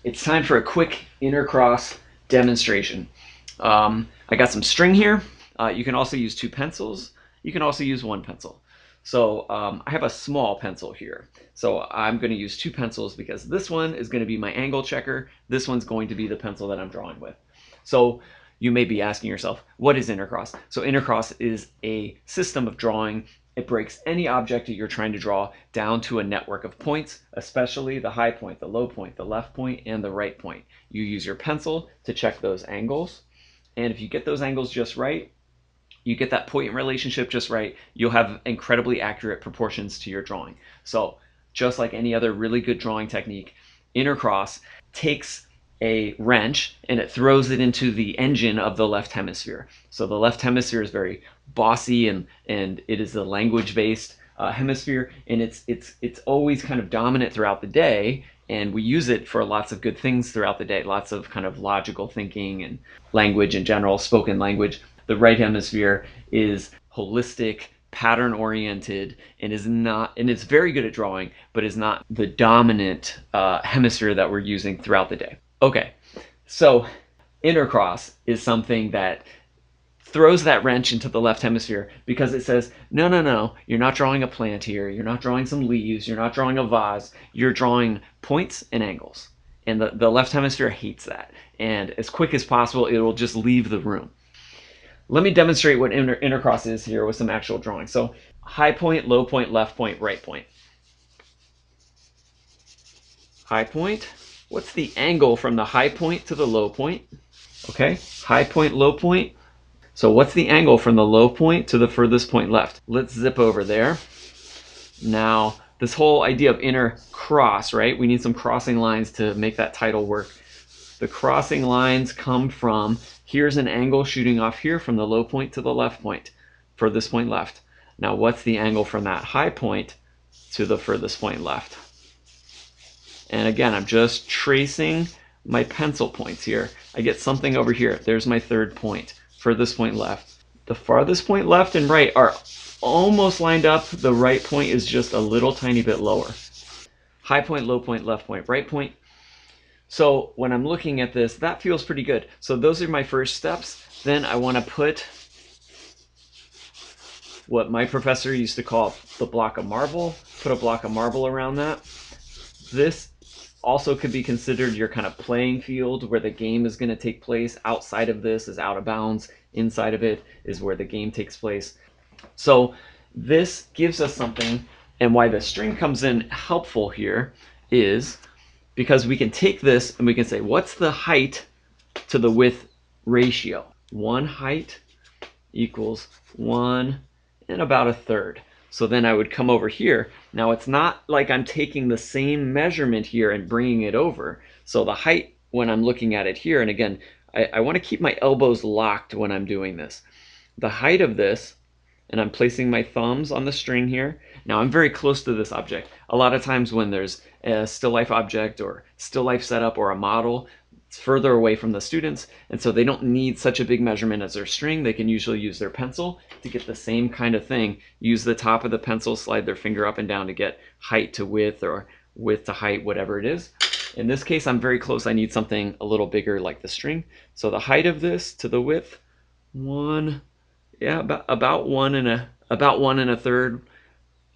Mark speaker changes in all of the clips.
Speaker 1: it's time for a quick intercross demonstration. I got some string here. You can also use 2 pencils. You can also use 1 pencil. So I have a small pencil here. So I'm going to use 2 pencils because this one is going to be my angle checker. This one's going to be the pencil that I'm drawing with. So you may be asking yourself, what is intercross? So intercross is a system of drawing. It breaks any object that you're trying to draw down to a network of points, especially the high point, the low point, the left point, and the right point. You use your pencil to check those angles. And if you get those angles just right, you get that point relationship just right, you'll have incredibly accurate proportions to your drawing. So just like any other really good drawing technique, intercross takes a wrench and it throws it into the engine of the left hemisphere. So the left hemisphere is very bossy and it is a language-based hemisphere, and it's always kind of dominant throughout the day, and we use it for lots of good things throughout the day, lots of kind of logical thinking and language in general, spoken language. The right hemisphere is holistic, pattern oriented, and it's very good at drawing, but is not the dominant hemisphere that we're using throughout the day. Okay, so intercross is something that throws that wrench into the left hemisphere because it says, no, no, no, you're not drawing a plant here, you're not drawing some leaves, you're not drawing a vase, you're drawing points and angles. And the left hemisphere hates that. And as quick as possible, it will just leave the room. Let me demonstrate what intercross is here with some actual drawing. So high point, low point, left point, right point. High point. What's the angle from the high point to the low point? Okay, high point, low point. So what's the angle from the low point to the furthest point left? Let's zip over there. Now, this whole idea of intercross, right? We need some crossing lines to make that title work. The crossing lines come from, here's an angle shooting off here from the low point to the left point, furthest point left. Now, what's the angle from that high point to the furthest point left? And again, I'm just tracing my pencil points here. I get something over here. There's my 3rd point, furthest point left. The farthest point left and right are almost lined up. The right point is just a little tiny bit lower. High point, low point, left point, right point. So when I'm looking at this, that feels pretty good. So those are my first steps. Then I want to put what my professor used to call the block of marble. Put a block of marble around that. This also could be considered your kind of playing field where the game is going to take place. Outside of this is out of bounds. Inside of it is where the game takes place. So this gives us something, and why the string comes in helpful here is because we can take this and we can say, what's the height to the width ratio? 1 height equals 1 and about 1/3. So then I would come over here. Now it's not like I'm taking the same measurement here and bringing it over. So the height when I'm looking at it here, and again, I want to keep my elbows locked when I'm doing this. The height of this, and I'm placing my thumbs on the string here. Now I'm very close to this object. A lot of times when there's a still life object or still life setup or a model, it's further away from the students, and so they don't need such a big measurement as their string. They can usually use their pencil to get the same kind of thing. Use the top of the pencil, slide their finger up and down to get height to width or width to height, whatever it is. In this case, I'm very close. I need something a little bigger like the string. So the height of this to the width, 1, yeah, about 1 and 1/3.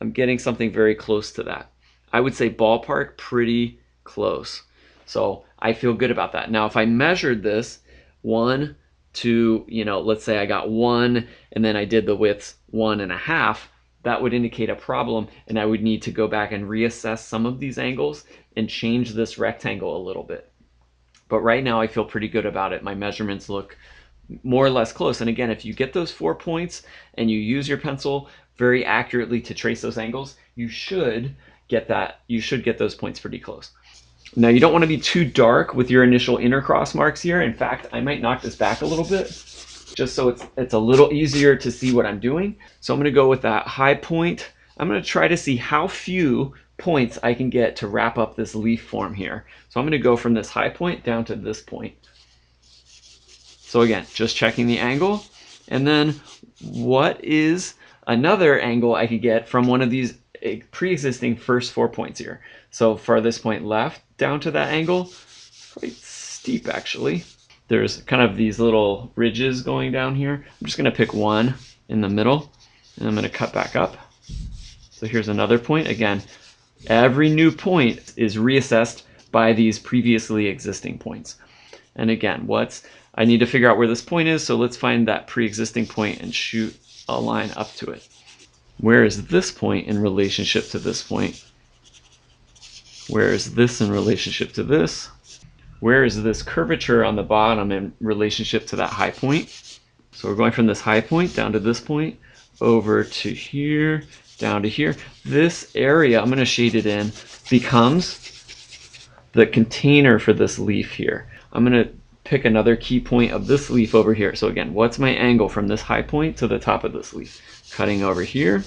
Speaker 1: I'm getting something very close to that. I would say ballpark pretty close. So I feel good about that. Now, if I measured this 1 to, let's say I got 1 and then I did the widths 1.5, that would indicate a problem, and I would need to go back and reassess some of these angles and change this rectangle a little bit. But right now I feel pretty good about it. My measurements look more or less close. And again, if you get those 4 points and you use your pencil very accurately to trace those angles, you should get those points pretty close. Now, you don't want to be too dark with your initial intercross marks here. In fact, I might knock this back a little bit just so it's a little easier to see what I'm doing. So I'm going to go with that high point. I'm going to try to see how few points I can get to wrap up this leaf form here. So I'm going to go from this high point down to this point. So again, just checking the angle. And then what is another angle I could get from one of these pre-existing first 4 points here? So farthest point left down to that angle, quite steep actually. There's kind of these little ridges going down here. I'm just going to pick one in the middle, and I'm going to cut back up. So here's another point. Again, every new point is reassessed by these previously existing points. And again, I need to figure out where this point is, so let's find that pre-existing point and shoot a line up to it. Where is this point in relationship to this point? Where is this in relationship to this? Where is this curvature on the bottom in relationship to that high point? So we're going from this high point down to this point, over to here, down to here. This area, I'm going to shade it in, becomes the container for this leaf here. I'm going to pick another key point of this leaf over here. So again, what's my angle from this high point to the top of this leaf? Cutting over here.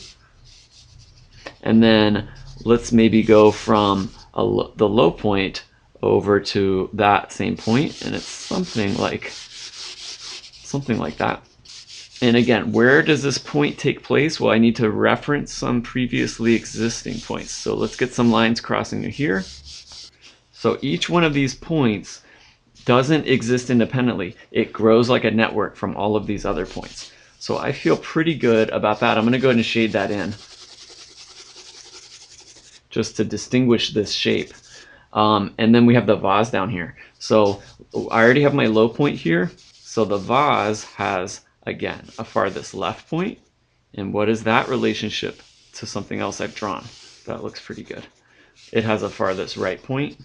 Speaker 1: And then let's maybe go from the low point over to that same point, and it's something like that. And again, where does this point take place? Well, I need to reference some previously existing points. So let's get some lines crossing here. So each one of these points doesn't exist independently. It grows like a network from all of these other points. So I feel pretty good about that. I'm going to go ahead and shade that in just to distinguish this shape. And then we have the vase down here. So I already have my low point here. So the vase has, again, a farthest left point. And what is that relationship to something else I've drawn? That looks pretty good. It has a farthest right point.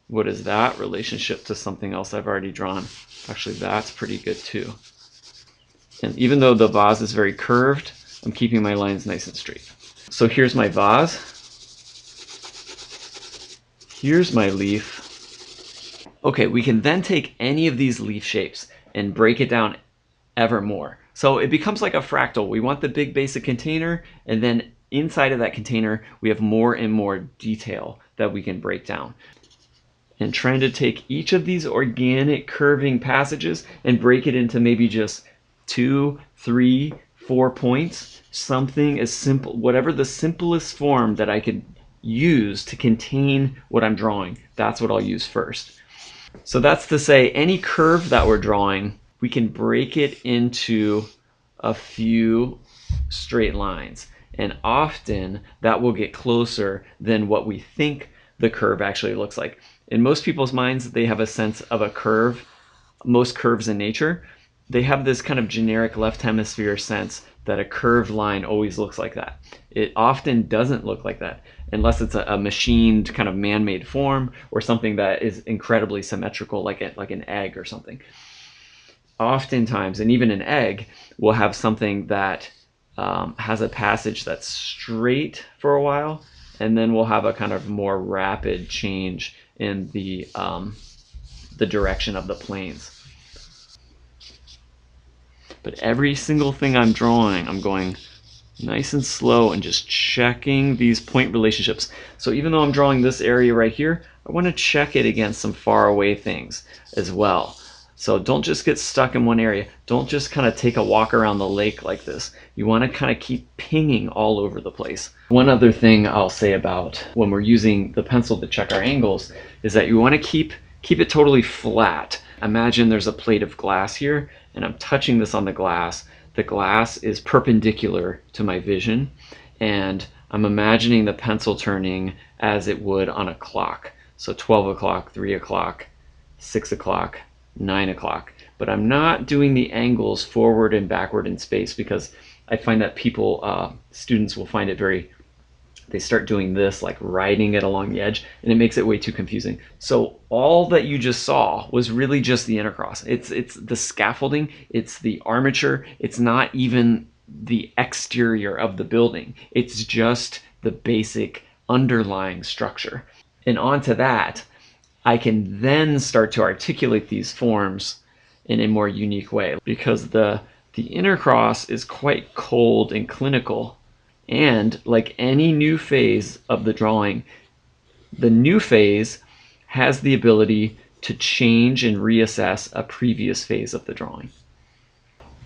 Speaker 1: What is that relationship to something else I've already drawn? Actually, that's pretty good too. And even though the vase is very curved, I'm keeping my lines nice and straight. So here's my vase. Here's my leaf. Okay, we can then take any of these leaf shapes and break it down ever more. So it becomes like a fractal. We want the big basic container, and then inside of that container, we have more and more detail that we can break down. And trying to take each of these organic curving passages and break it into maybe just 2, 3, 4 points, something as simple, whatever the simplest form that I could use to contain what I'm drawing, that's what I'll use first. So that's to say, any curve that we're drawing, we can break it into a few straight lines. And often that will get closer than what we think the curve actually looks like. In most people's minds, they have a sense of a curve. Most curves in nature, they have this kind of generic left hemisphere sense that a curved line always looks like that. It often doesn't look like that unless it's a machined kind of man-made form or something that is incredibly symmetrical, like an egg or something. Oftentimes, and even an egg, will have something that has a passage that's straight for a while, and then we'll have a kind of more rapid change in the direction of the planes. But every single thing I'm drawing, I'm going nice and slow and just checking these point relationships. So even though I'm drawing this area right here, I want to check it against some far away things as well. So don't just get stuck in one area. Don't just kind of take a walk around the lake like this. You want to kind of keep pinging all over the place. One other thing I'll say about when we're using the pencil to check our angles is that you want to keep it totally flat. Imagine there's a plate of glass here, and I'm touching this on the glass. The glass is perpendicular to my vision, and I'm imagining the pencil turning as it would on a clock. So 12 o'clock, 3 o'clock, 6 o'clock, 9 o'clock. But I'm not doing the angles forward and backward in space, because I find that students will find it they start doing this, like riding it along the edge, and it makes it way too confusing. So all that you just saw was really just the intercross. It's the scaffolding, it's the armature, it's not even the exterior of the building. It's just the basic underlying structure. And onto that, I can then start to articulate these forms in a more unique way, because the intercross is quite cold and clinical. And like any new phase of the drawing, the new phase has the ability to change and reassess a previous phase of the drawing.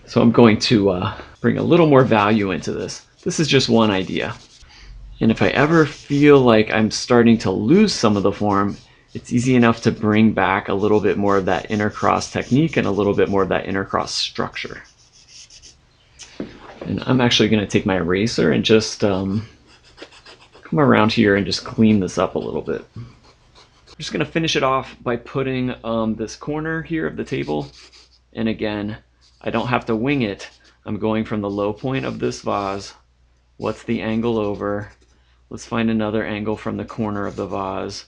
Speaker 1: So I'm going to bring a little more value into this. This is just one idea. And if I ever feel like I'm starting to lose some of the form, it's easy enough to bring back a little bit more of that intercross technique and a little bit more of that intercross structure. And I'm actually going to take my eraser and just come around here and just clean this up a little bit. I'm just going to finish it off by putting this corner here of the table. And again, I don't have to wing it. I'm going from the low point of this vase. What's the angle over? Let's find another angle from the corner of the vase.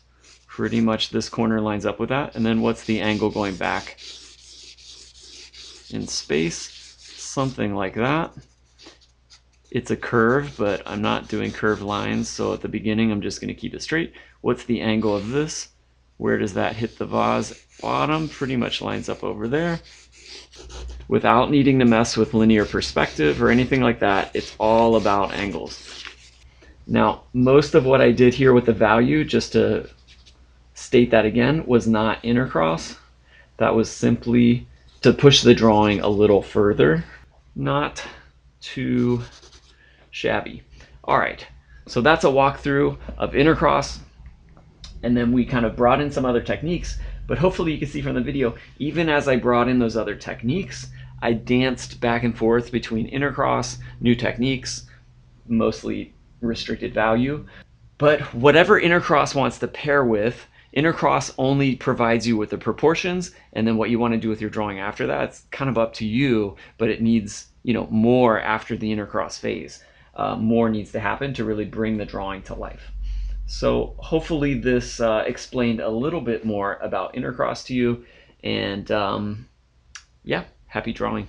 Speaker 1: Pretty much this corner lines up with that. And then what's the angle going back in space? Something like that. It's a curve, but I'm not doing curved lines. So at the beginning, I'm just going to keep it straight. What's the angle of this? Where does that hit the vase? Bottom pretty much lines up over there. Without needing to mess with linear perspective or anything like that, it's all about angles. Now, most of what I did here with the value, just to state that again, was not intercross. That was simply to push the drawing a little further. Not too shabby. All right, so that's a walkthrough of intercross. And then we kind of brought in some other techniques, but hopefully you can see from the video, even as I brought in those other techniques, I danced back and forth between intercross, new techniques, mostly restricted value. But whatever intercross wants to pair with, intercross only provides you with the proportions, and then what you want to do with your drawing after that, it's kind of up to you, but it needs, more after the intercross phase. More needs to happen to really bring the drawing to life. So hopefully this explained a little bit more about intercross to you, and yeah, happy drawing.